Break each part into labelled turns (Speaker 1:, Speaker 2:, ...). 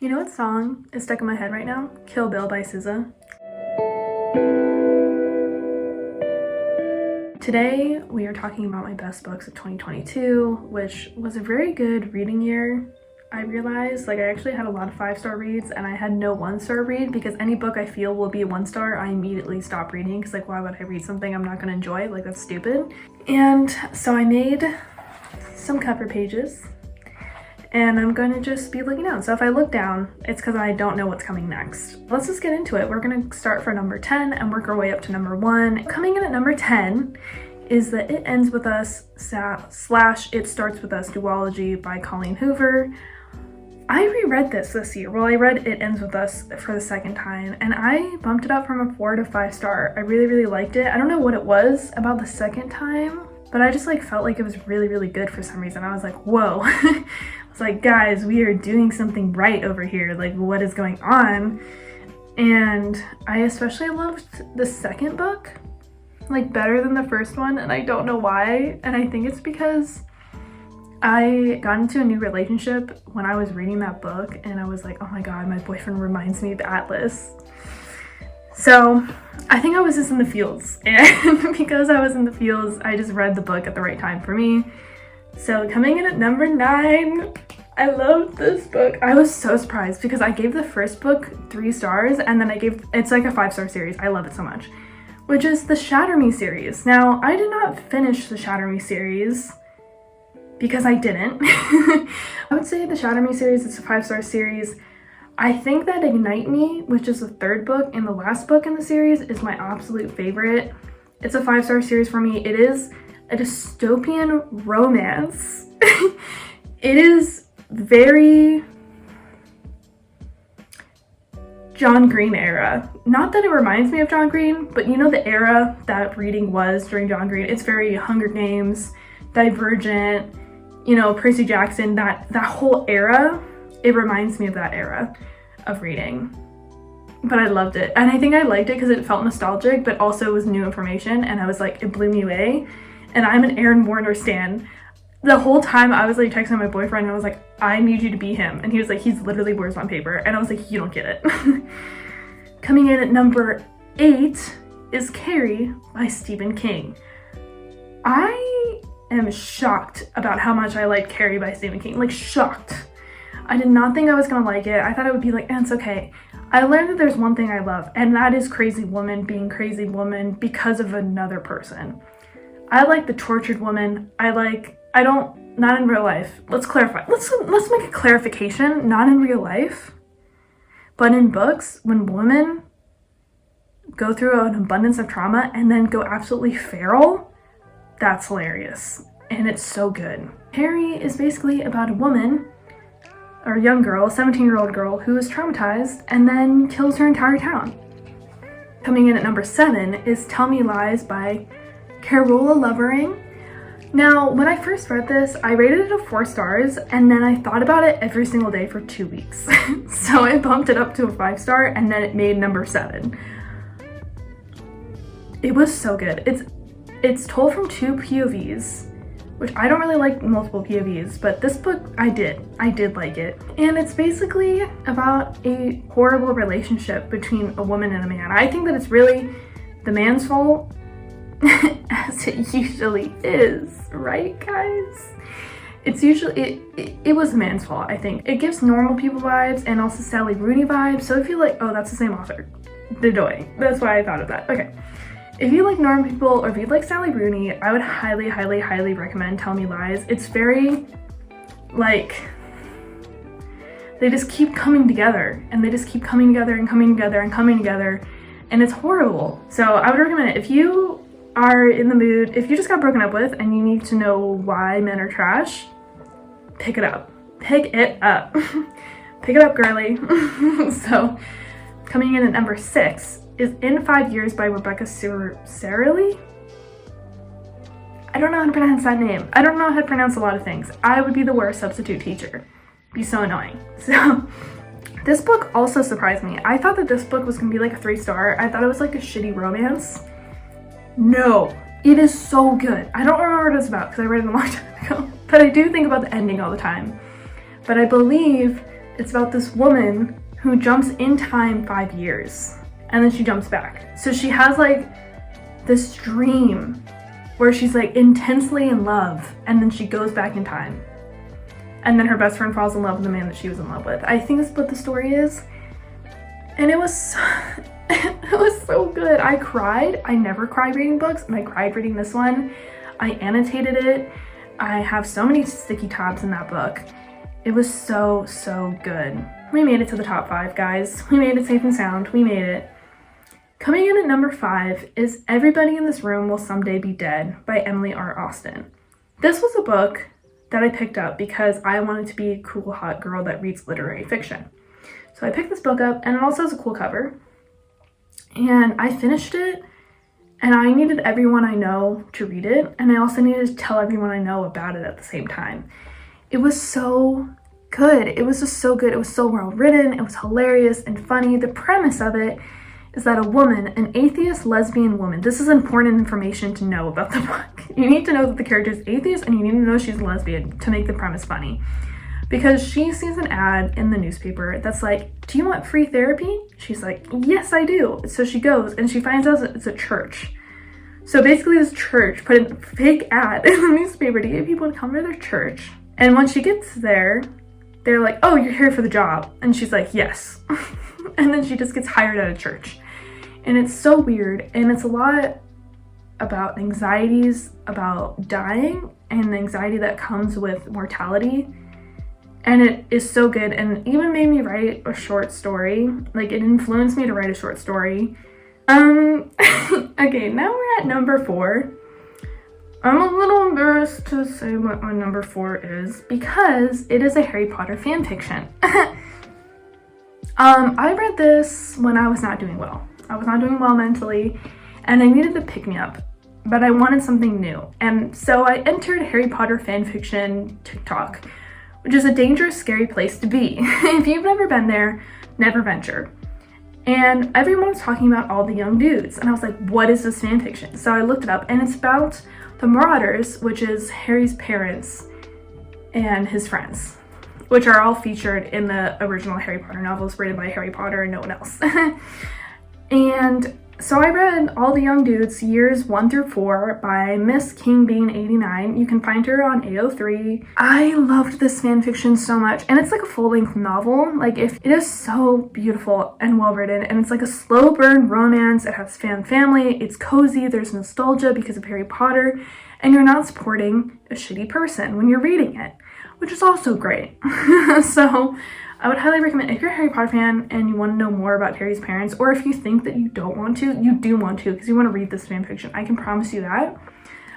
Speaker 1: You know what song is stuck in my head right now? Kill Bill by SZA. Today we are talking about my best books of 2022, which was a very good reading year. I realized I actually had a lot of 5-star reads and I had no 1-star read because any book I feel will be a 1-star, I immediately stop reading because why would I read something I'm not gonna enjoy? That's stupid. And so I made some cover pages and I'm going to just be looking down. So if I look down, it's because I don't know what's coming next. Let's just get into it. We're going to start for number 10 and work our way up to number 1. Coming in at number 10 is the It Ends With Us / It Starts With Us duology by Colleen Hoover. I reread this year. Well, I read It Ends With Us for the second time and I bumped it up from a 4 to 5-star. I really liked it. I don't know what it was about the second time, but I just felt like it was really good for some reason. I was like, whoa. I was like, guys, we are doing something right over here. What is going on? And I especially loved the second book, better than the first one, and I don't know why. And I think it's because I got into a new relationship when I was reading that book, and I was like, oh my god, my boyfriend reminds me of Atlas. So I think I was just in the feels, and because I was in the feels, I just read the book at the right time for me. So coming in at number 9, I loved this book. I was so surprised because I gave the first book 3 stars and then it's a 5-star series. I love it so much, which is the Shatter Me series. Now, I did not finish the Shatter Me series because I didn't. I would say the Shatter Me series is a 5-star series. I think that Ignite Me, which is the 3rd book and the last book in the series, is my absolute favorite. It's a 5-star series for me. It is a dystopian romance. It is very John Green era. Not that it reminds me of John Green, but you know the era that reading was during John Green. It's very Hunger Games, Divergent, Percy Jackson, that whole era. It reminds me of that era of reading. But I loved it. And I think I liked it because it felt nostalgic, but also was new information. And I was like, it blew me away. And I'm an Aaron Warner stan. The whole time I was texting my boyfriend and I was like, I need you to be him. And he was like, he's literally words on paper. And I was like, you don't get it. Coming in at number 8 is Carrie by Stephen King. I am shocked about how much I liked Carrie by Stephen King. Shocked. I did not think I was gonna like it. I thought it would be it's okay. I learned that there's one thing I love, and that is crazy woman being crazy woman because of another person. I like the tortured woman. Not in real life. Let's clarify. Let's make a clarification. Not in real life, but in books, when women go through an abundance of trauma and then go absolutely feral, that's hilarious. And it's so good. Carrie is basically about a woman, or a young girl, a 17-year-old girl, who is traumatized and then kills her entire town. Coming in at number 7 is Tell Me Lies by Carola Lovering. Now, when I first read this, I rated it a 4 stars, and then I thought about it every single day for 2 weeks. So I bumped it up to a 5-star, and then it made number 7. It was so good. It's told from 2 POVs, which I don't really like multiple POVs, but this book I did like it. And it's basically about a horrible relationship between a woman and a man. I think that it's really the man's fault, as it usually is, right guys? It's usually, it was the man's fault, I think. It gives Normal People vibes and also Sally Rooney vibes, so if you oh, that's the same author, Dodoy. That's why I thought of that, okay. If you like Normal People or if you like Sally Rooney, I would highly recommend Tell Me Lies. It's very, they just keep coming together, and they just keep coming together and coming together and coming together, and it's horrible. So I would recommend it. If you are in the mood, if you just got broken up with and you need to know why men are trash, pick it up. Pick it up. Pick it up, girly. So coming in at number 6 is In 5 Years by Rebecca Serali. I don't know how to pronounce that name. I don't know how to pronounce a lot of things. I would be the worst substitute teacher. It'd be so annoying. So this book also surprised me. I thought that this book was gonna be a 3-star. I thought it was a shitty romance. No, it is so good. I don't remember what it's about because I read it a long time ago, but I do think about the ending all the time. But I believe It's about this woman who jumps in time 5 years and then she jumps back. So she has like this dream where she's like intensely in love and then she goes back in time. And then her best friend falls in love with the man that she was in love with. I think that's what the story is. And it was it was so good. I cried. I never cry reading books, and I cried reading this one. I annotated it. I have so many sticky tabs in that book. It was so, so good. We made it to the top 5, guys. We made it safe and sound. We made it. Coming in at number 5 is Everybody in This Room Will Someday Be Dead by Emily R. Austin. This was a book that I picked up because I wanted to be a cool, hot girl that reads literary fiction. So I picked this book up, and it also has a cool cover. And I finished it, and I needed everyone I know to read it, and I also needed to tell everyone I know about it at the same time. It was so good. It was just so good. It was so well written. It was hilarious and funny. The premise of it is that a woman, an atheist lesbian woman, this is important information to know about the book. You need to know that the character is atheist, and you need to know she's a lesbian to make the premise funny. Because she sees an ad in the newspaper that's like, do you want free therapy? She's like, yes, I do. So she goes and she finds out that it's a church. So basically this church put a fake ad in the newspaper to get people to come to their church. And when she gets there, they're like, oh, you're here for the job. And she's like, yes. And then she just gets hired at a church. And it's so weird. And it's a lot about anxieties about dying and the anxiety that comes with mortality. And it is so good, and even made me write a short story. Like, it influenced me to write a short story. Okay, now we're at number 4. I'm a little embarrassed to say what my number 4 is because it is a Harry Potter fan fiction. I read this when I was not doing well. I was not doing well mentally, and I needed to pick me up, but I wanted something new. And so I entered Harry Potter fan fiction TikTok, which is a dangerous, scary place to be. If you've never been there, never venture. And everyone was talking about all the young dudes, and I was like, what is this fanfiction? So I looked it up, and it's about the Marauders, which is Harry's parents and his friends, which are all featured in the original Harry Potter novels written by Harry Potter and no one else. And so I read All the Young Dudes, years 1 through 4 by Miss King Bean 89. You can find her on AO3. I loved this fanfiction so much, and it's like a full-length novel. Like, if it is so beautiful and well written, and it's like a slow burn romance. It has family. It's cozy. There's nostalgia because of Harry Potter, and you're not supporting a shitty person when you're reading it, which is also great. So I would highly recommend, if you're a Harry Potter fan and you want to know more about Harry's parents, or if you think that you don't want to, you do want to because you want to read this fanfiction. I can promise you that.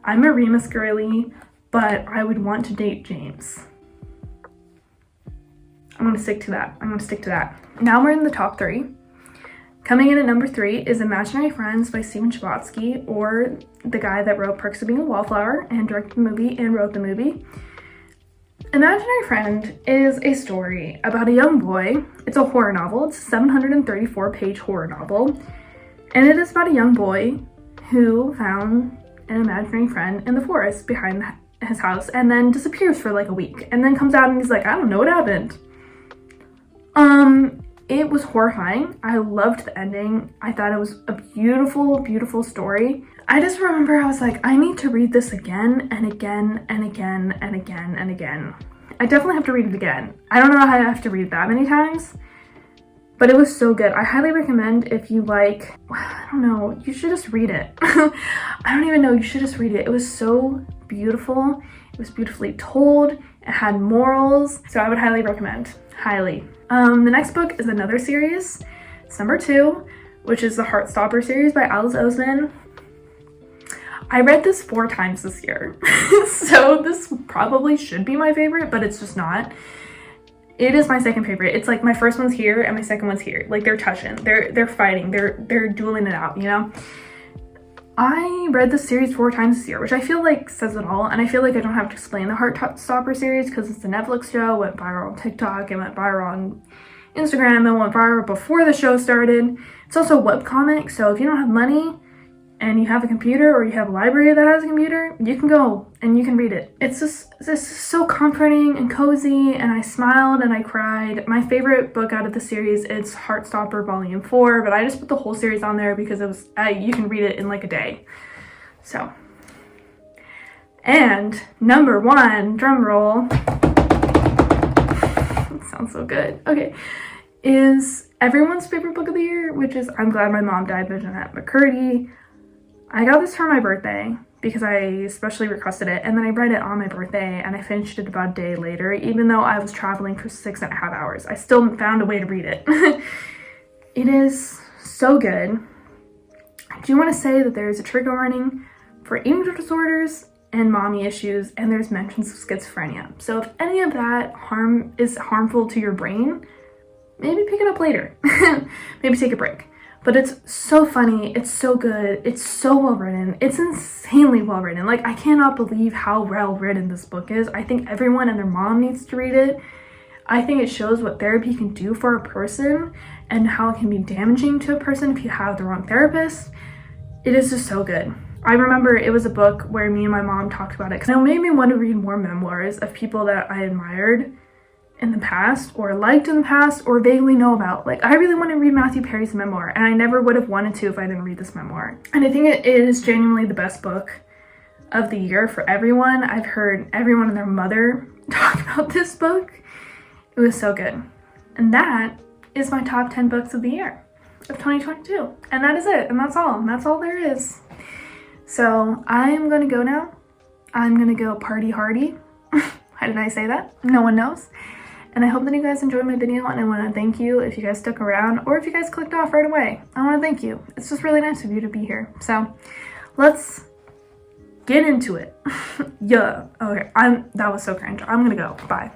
Speaker 1: I'm a Remus girly, but I would want to date James. I'm going to stick to that. Now we're in the top 3. Coming in at number 3 is Imaginary Friends by Steven Chbosky, or the guy that wrote Perks of Being a Wallflower and directed the movie and wrote the movie. Imaginary Friend is a story about a young boy. It's a horror novel. It's a 734-page horror novel. And it is about a young boy who found an imaginary friend in the forest behind his house and then disappears for like a week. And then comes out and he's like, I don't know what happened. It was horrifying. I loved the ending. I thought it was a beautiful, beautiful story. I just remember I was like, I need to read this again and again and again and again and again. I definitely have to read it again. I don't know how I have to read it that many times, but it was so good. I highly recommend if you like, I don't know, you should just read it. I don't even know, you should just read it. It was so beautiful. It was beautifully told. It had morals. So I would highly recommend, highly. The next book is another series. It's number 2, which is the Heartstopper series by Alice Oseman. I read this 4 times this year, so this probably should be my favorite, but it's just not. It is my second favorite. It's like my first one's here and my second one's here. Like, they're touching, they're fighting, they're dueling it out, you know? I read this series 4 times this year, which I feel like says it all, and I feel like I don't have to explain the Heartstopper series because it's a Netflix show. It went viral on TikTok, it went viral on Instagram, it went viral before the show started. It's also a webcomic, so if you don't have money, and you have a computer or you have a library that has a computer, you can go and you can read it. It's just so comforting and cozy, and I smiled and I cried. My favorite book out of the series is Heartstopper Volume 4, but I just put the whole series on there because it was you can read it in like a day. So, and number 1, drum roll. It sounds so good. Okay, is everyone's favorite book of the year, which is I'm Glad My Mom Died by Jeanette McCurdy. I got this for my birthday because I especially requested it, and then I read it on my birthday and I finished it about a day later. Even though I was traveling for 6.5 hours, I still found a way to read it. It is so good. I do want to say that there is a trigger warning for eating disorders and mommy issues, and there's mentions of schizophrenia. So if any of that is harmful to your brain, maybe pick it up later. Maybe take a break. But it's so funny, it's so good, it's so well written, it's insanely well written. Like, I cannot believe how well written this book is. I think everyone and their mom needs to read it. I think it shows what therapy can do for a person and how it can be damaging to a person if you have the wrong therapist. It is just so good. I remember it was a book where me and my mom talked about it because it made me want to read more memoirs of people that I admired in the past or liked in the past or vaguely know about. Like, I really want to read Matthew Perry's memoir, and I never would have wanted to if I didn't read this memoir. And I think it is genuinely the best book of the year for everyone. I've heard everyone and their mother talk about this book. It was so good. And that is my top 10 books of the year of 2022. And that is it. And that's all. And that's all there is. So I'm going to go now. I'm going to go party hardy. How did I say that? No one knows. And I hope that you guys enjoyed my video, and I want to thank you if you guys stuck around or if you guys clicked off right away. I want to thank you. It's just really nice of you to be here. So let's get into it. Yeah. Okay. That was so cringe. I'm gonna go. Bye.